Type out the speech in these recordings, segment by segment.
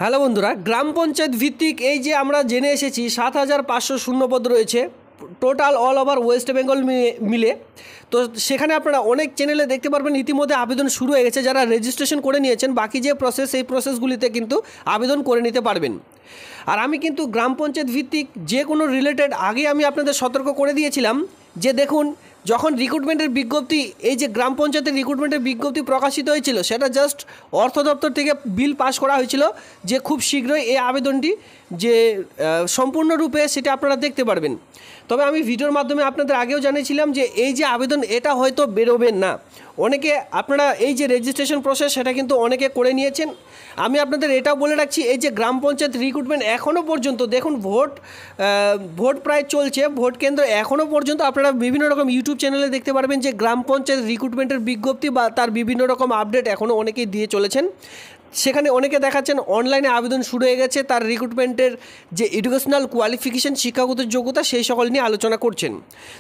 Hello বন্ধুরা, গ্রাম পঞ্চায়েত ভিত্তিক এই যে আমরা জেনে এসেছি ৭,৫০০ শূন্যপদ রয়েছে total all over West Bengal মিলে। তো সেখানে আপনারা অনেক চ্যানেলে দেখতে পারবেন ইতিমধ্যে আবেদন শুরু হয়ে গেছে। যারা রেজিস্ট্রেশন করে নিয়েছেন, বাকি যে প্রসেস এই প্রসেসগুলিতে কিন্তু আবেদন করে নিতে পারবেন। আর আমি কিন্তু গ্রাম পঞ্চায়েত ভিত্তিক যে কোনো রিলেটেড আগে আমি আপনাদের সতর্ক করে দিয়েছিলাম যে দেখুন, যখন রিক্রুটমেন্টের বিজ্ঞপ্তি এই যে গ্রাম পঞ্চায়েতের রিক্রুটমেন্টের বিজ্ঞপ্তি প্রকাশিত হয়েছিল, সেটা জাস্ট অর্থ দপ্তর থেকে বিল পাস করা হয়েছিল যে খুব শীঘ্রই এই আবেদনটি যে সম্পূর্ণরূপে সেটা আপনারা দেখতে পারবেন। তবে আমি ভিডিওর মাধ্যমে আপনাদের আগেও জানিয়েছিলাম যে এই যে আবেদন এটা হয়তো বেরোবেন না। অনেকে আপনারা এই যে রেজিস্ট্রেশন প্রসেস সেটা কিন্তু অনেকে করে নিয়েছেন। আমি আপনাদের এটাও বলে রাখছি, এই যে গ্রাম পঞ্চায়েত রিক্রুটমেন্ট এখনও পর্যন্ত দেখুন ভোট প্রায় চলছে, ভোট কেন্দ্র এখনও পর্যন্ত আপনারা বিভিন্ন রকম ইউটিউব চ্যানেলে দেখতে পারবেন যে গ্রাম পঞ্চায়েত রিক্রুটমেন্টের বিজ্ঞপ্তি বা তার বিভিন্ন রকম আপডেট এখনও অনেকেই দিয়ে চলেছেন। সেখানে অনেকে দেখাচ্ছেন অনলাইনে আবেদন শুরু হয়ে গেছে, তার রিক্রুটমেন্টের যে এডুকেশনাল কোয়ালিফিকেশান শিক্ষাগত যোগ্যতা সেই সকল নিয়ে আলোচনা করছেন।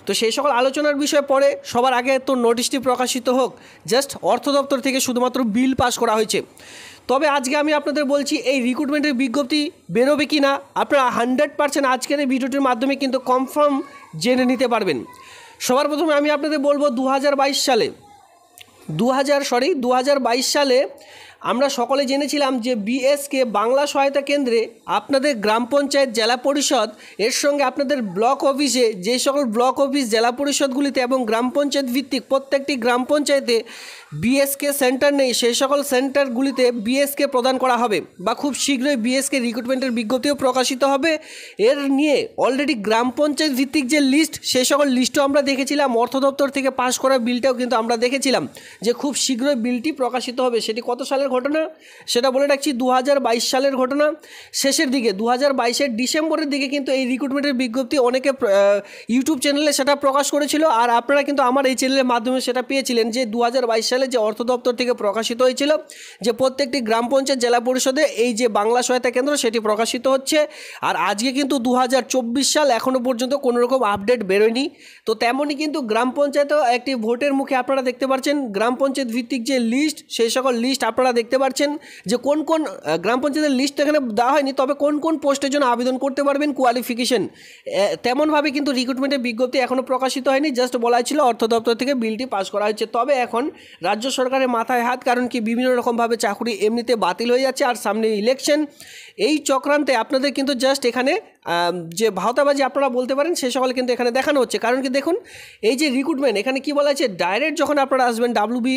তো সেই সকল আলোচনার বিষয়ে পরে সবার আগে তো নোটিশটি প্রকাশিত হোক, জাস্ট অর্থ দপ্তর থেকে শুধুমাত্র বিল পাস করা হয়েছে। তবে আজকে আমি আপনাদের বলছি এই রিক্রুটমেন্টের বিজ্ঞপ্তি বেরোবে কি না আপনারা 100% আজকের এই ভিডিওটির মাধ্যমে কিন্তু কনফার্ম জেনে নিতে পারবেন। সবার প্রথমে আমি আপনাদের বলবো 2022 সালে আমরা সকলে জেনেছিলাম যে বিএসকে বাংলা সহায়তা কেন্দ্রে আপনাদের গ্রাম পঞ্চায়েত জেলা পরিষদ এর সঙ্গে আপনাদের ব্লক অফিসে যে সকল ব্লক অফিস জেলা পরিষদগুলিতে এবং গ্রাম পঞ্চায়েত ভিত্তিক প্রত্যেকটি গ্রাম পঞ্চায়েতে বিএসকে সেন্টার নেই, সেই সকল সেন্টারগুলিতে বিএসকে প্রদান করা হবে বা খুব শীঘ্রই বিএসকে রিক্রুটমেন্টের বিজ্ঞপ্তিও প্রকাশিত হবে। এর নিয়ে অলরেডি গ্রাম পঞ্চায়েত ভিত্তিক যে লিস্ট সেই সকল লিস্টও আমরা দেখেছিলাম, অর্থ দপ্তর থেকে পাস করা বিলটাও কিন্তু আমরা দেখেছিলাম যে খুব শীঘ্রই বিলটি প্রকাশিত হবে। সেটি কত সালের ঘটনা সেটা বলে রাখছি, 2022 সালের ঘটনা। শেষের দিকে 2022-এর ডিসেম্বরের দিকে কিন্তু এই রিক্রুটমেন্টের বিজ্ঞপ্তি অনেকে ইউটিউব চ্যানেলে সেটা প্রকাশ করেছিল, আর আপনারা কিন্তু আমার এই চ্যানেলের মাধ্যমে সেটা পেয়েছিলেন যে 2022 সালে যে অর্থ দপ্তর থেকে প্রকাশিত হয়েছিল যে প্রত্যেকটি গ্রাম পঞ্চায়েত জেলা পরিষদে এই যে বাংলা সহায়তা কেন্দ্র সেটি প্রকাশিত হচ্ছে। আর আজকে কিন্তু 2024 সাল, এখনও পর্যন্ত কোনো রকম আপডেট বেরোয়নি। তো তেমনই কিন্তু গ্রাম পঞ্চায়েতেও একটি ভোটের মুখে আপনারা দেখতে পাচ্ছেন গ্রাম পঞ্চায়েত ভিত্তিক যে লিস্ট সেই সকল লিস্ট আপনারা দেখতে পাচ্ছেন যে কোন কোন গ্রাম পঞ্চায়েতের লিস্ট এখানে দেওয়া হয়নি, তবে কোন কোন পোস্টের জন্য আবেদন করতে পারবেন কোয়ালিফিকেশন তেমনভাবে কিন্তু রিক্রুটমেন্টের বিজ্ঞপ্তি এখনও প্রকাশিত হয়নি, জাস্ট বলা ছিল অর্থ দপ্তর থেকে বিলটি পাস করা হয়েছে। তবে এখন রাজ্য সরকারের মাথায় হাত, কারণ কি বিভিন্ন রকমভাবে চাকরি এমনিতে বাতিল হয়ে যাচ্ছে আর সামনে ইলেকশন। এই চক্রান্তে আপনাদের কিন্তু জাস্ট এখানে যে ভাওতাবাজি আপনারা বলতে পারেন সে সকল কিন্তু এখানে দেখানো হচ্ছে। কারণ কি দেখুন, এই যে রিক্রুটমেন্ট এখানে কি বলা আছে, ডাইরেক্ট যখন আপনারা আসবেন WB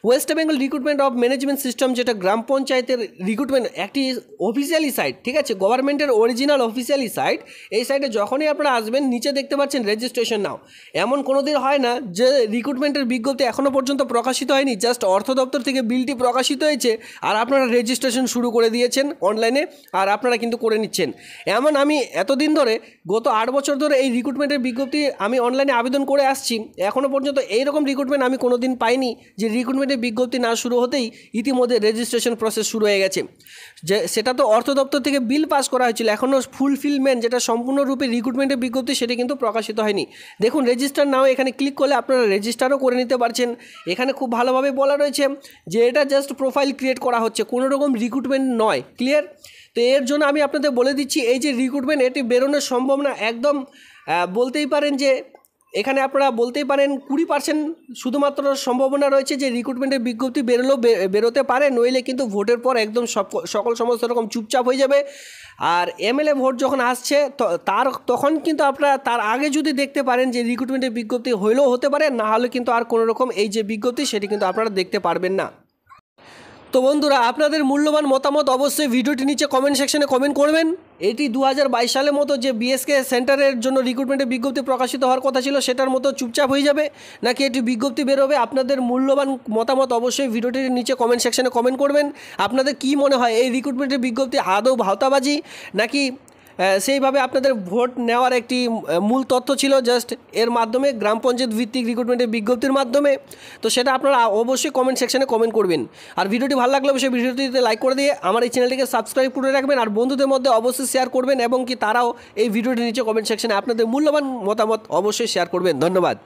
West Bengal recruitment of management system, যেটা গ্রাম পঞ্চায়েতের রিক্রুটমেন্ট একটি অফিসিয়ালি সাইট, ঠিক আছে, গভর্নমেন্টের অরিজিনাল অফিসিয়ালি সাইট। এই সাইটে যখনই আপনারা আসবেন নিচে দেখতে পাচ্ছেন রেজিস্ট্রেশন নাও। এমন কোনো দিন হয় না যে রিক্রুটমেন্টের বিজ্ঞপ্তি এখনও পর্যন্ত প্রকাশিত হয়নি, জাস্ট অর্থ দপ্তর থেকে বিলটি প্রকাশিত হয়েছে আর আপনারা রেজিস্ট্রেশন শুরু করে দিয়েছেন অনলাইনে আর আপনারা কিন্তু করে নিচ্ছেন। এমন আমি এতদিন ধরে গত 8 বছর ধরে এই রিক্রুটমেন্টের বিজ্ঞপ্তি আমি অনলাইনে আবেদন করে আসছি, এখনও পর্যন্ত এইরকম রিক্রুটমেন্ট আমি কোনো দিন পাইনি যে রিক্রুটমেন্টের বিজ্ঞপ্তি না শুরু হতেই ইতিমধ্যে রেজিস্ট্রেশন প্রসেস শুরু হয়ে গেছে। যে সেটা তো অর্থ দপ্তর থেকে বিল পাস করা হয়েছিল, এখনও ফুলফিলমেন্ট যেটা সম্পূর্ণরূপে রিক্রুটমেন্টের বিজ্ঞপ্তি সেটি কিন্তু প্রকাশিত হয়নি। দেখুন রেজিস্টার নাও এখানে ক্লিক করলে আপনারা রেজিস্টারও করে নিতে পারছেন। এখানে খুব ভালোভাবে বলা রয়েছে যে এটা জাস্ট প্রোফাইল ক্রিয়েট করা হচ্ছে, কোনো রকম রিক্রুটমেন্ট নয়। ক্লিয়ার? তো এর জন্য আমি আপনাদের বলে দিচ্ছি এই যে রিক্রুটমেন্ট এটি বেরোনোর সম্ভাবনা একদম বলতেই পারেন যে এখানে আপনারা বলতেই পারেন 20% শুধুমাত্র সম্ভাবনা রয়েছে যে রিক্রুটমেন্টের বিজ্ঞপ্তি বেরোতে পারে, নইলে কিন্তু ভোটের পর একদম সমস্ত রকম চুপচাপ হয়ে যাবে। আর MLA ভোট যখন আসছে তখন কিন্তু আপনারা তার আগে যদি দেখতে পারেন যে রিক্রুটমেন্টের বিজ্ঞপ্তি হলেও হতে পারে, না হলে কিন্তু আর কোনো রকম এই যে বিজ্ঞপ্তি সেটি কিন্তু আপনারা দেখতে পারবেন না। তো বন্ধুরা, আপনাদের মূল্যবান মতামত অবশ্যই ভিডিওটি নিচে কমেন্ট সেকশনে কমেন্ট করবেন। এটি 2022 সালের মতো যে বিএসকে সেন্টারের জন্য রিক্রুটমেন্টের বিজ্ঞপ্তি প্রকাশিত হওয়ার কথা ছিল সেটার মতো চুপচাপ হয়ে যাবে, নাকি এটি বিজ্ঞপ্তি বেরোবে? আপনাদের মূল্যবান মতামত অবশ্যই ভিডিওটির নিচে কমেন্ট সেকশনে কমেন্ট করবেন। আপনাদের কি মনে হয় এই রিক্রুটমেন্টের বিজ্ঞপ্তি আদৌ ভাওতাবাজি, নাকি সেইভাবে আপনাদের ভোট নেওয়ার একটি মূল তথ্য ছিল জাস্ট এর মাধ্যমে গ্রাম পঞ্চায়েত ভিত্তিক রিক্রুটমেন্টের বিজ্ঞপ্তির মাধ্যমে? তো সেটা আপনারা অবশ্যই কমেন্ট সেকশনে কমেন্ট করবেন। আর ভিডিওটি ভালো লাগলে অবশ্যই ভিডিওটিতে লাইক করে দিয়ে আমার এই চ্যানেলটিকে সাবস্ক্রাইব করে রাখবেন, আর বন্ধুদের মধ্যে অবশ্যই শেয়ার করবেন এবং কি তারাও এই ভিডিওটির নিচে কমেন্ট সেকশনে আপনাদের মূল্যবান মতামত অবশ্যই শেয়ার করবেন। ধন্যবাদ।